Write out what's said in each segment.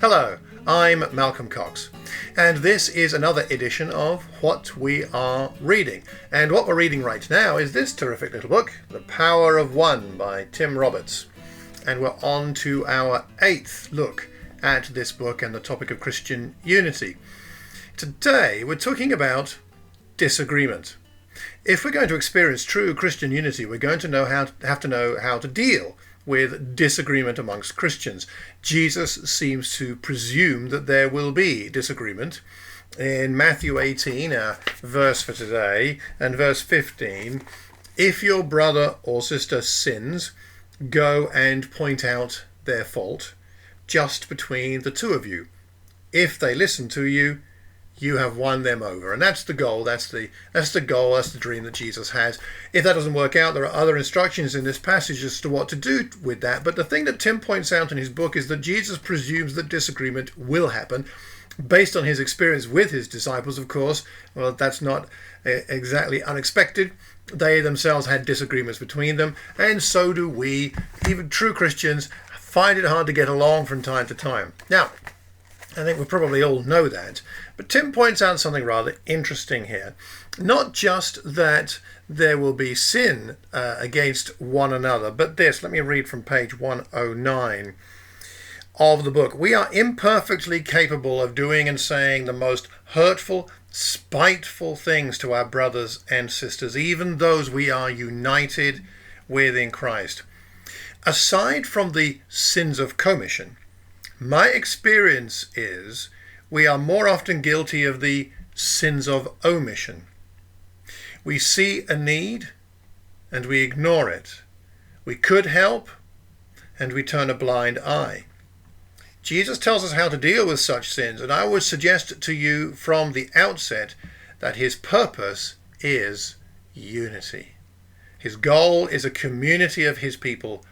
Hello, I'm Malcolm Cox, and this is another edition of What We Are Reading. And what we're reading right now is this terrific little book, The Power of One by Tim Roberts. And we're on to our 8th look at this book and the topic of Christian unity. Today we're talking about disagreement. If we're going to experience true Christian unity, we're going to have to know how to deal with disagreement amongst Christians. Jesus seems to presume that there will be disagreement. In Matthew 18, our verse for today, and verse 15, if your brother or sister sins, go and point out their fault just between the two of you. If they listen to you, you have won them over. And that's the goal. That's the dream that Jesus has. If that doesn't work out, there are other instructions in this passage as to what to do with that. But the thing that Tim points out in his book is that Jesus presumes that disagreement will happen based on his experience with his disciples, of course. Well, that's not exactly unexpected. They themselves had disagreements between them, and so do we. Even true Christians find it hard to get along from time to time. Now, I think we probably all know that. But Tim points out something rather interesting here. Not just that there will be sin against one another, but this. Let me read from page 109 of the book. We are imperfectly capable of doing and saying the most hurtful, spiteful things to our brothers and sisters, even those we are united with in Christ. Aside from the sins of commission, my experience is we are more often guilty of the sins of omission. We see a need and we ignore it. We could help and we turn a blind eye. Jesus tells us how to deal with such sins, and I would suggest to you from the outset that his purpose is unity. His goal is a community of his people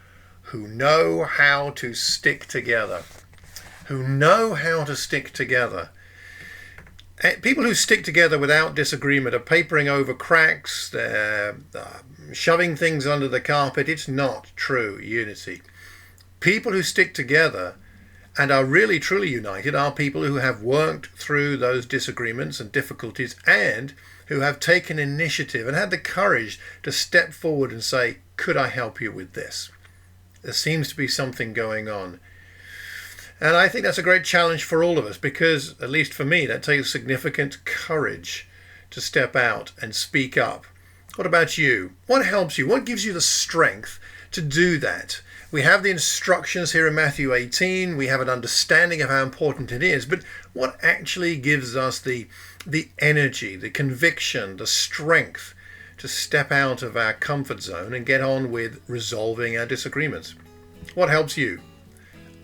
who know how to stick together. People who stick together without disagreement are papering over cracks, they're shoving things under the carpet. It's not true unity. People who stick together and are really truly united are people who have worked through those disagreements and difficulties and who have taken initiative and had the courage to step forward and say, could I help you with this? There seems to be something going on. And I think that's a great challenge for all of us because, at least for me, that takes significant courage to step out and speak up. What about you? What helps you? What gives you the strength to do that? We have the instructions here in Matthew 18. We have an understanding of how important it is. But what actually gives us the energy, the conviction, the strength to step out of our comfort zone and get on with resolving our disagreements? What helps you?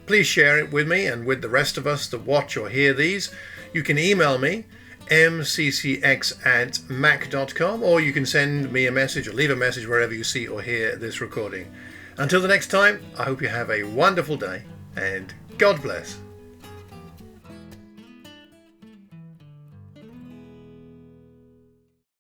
Please share it with me and with the rest of us that watch or hear these. You can email me, mccx@mac.com, or you can send me a message or leave a message wherever you see or hear this recording. Until the next time, I hope you have a wonderful day and God bless.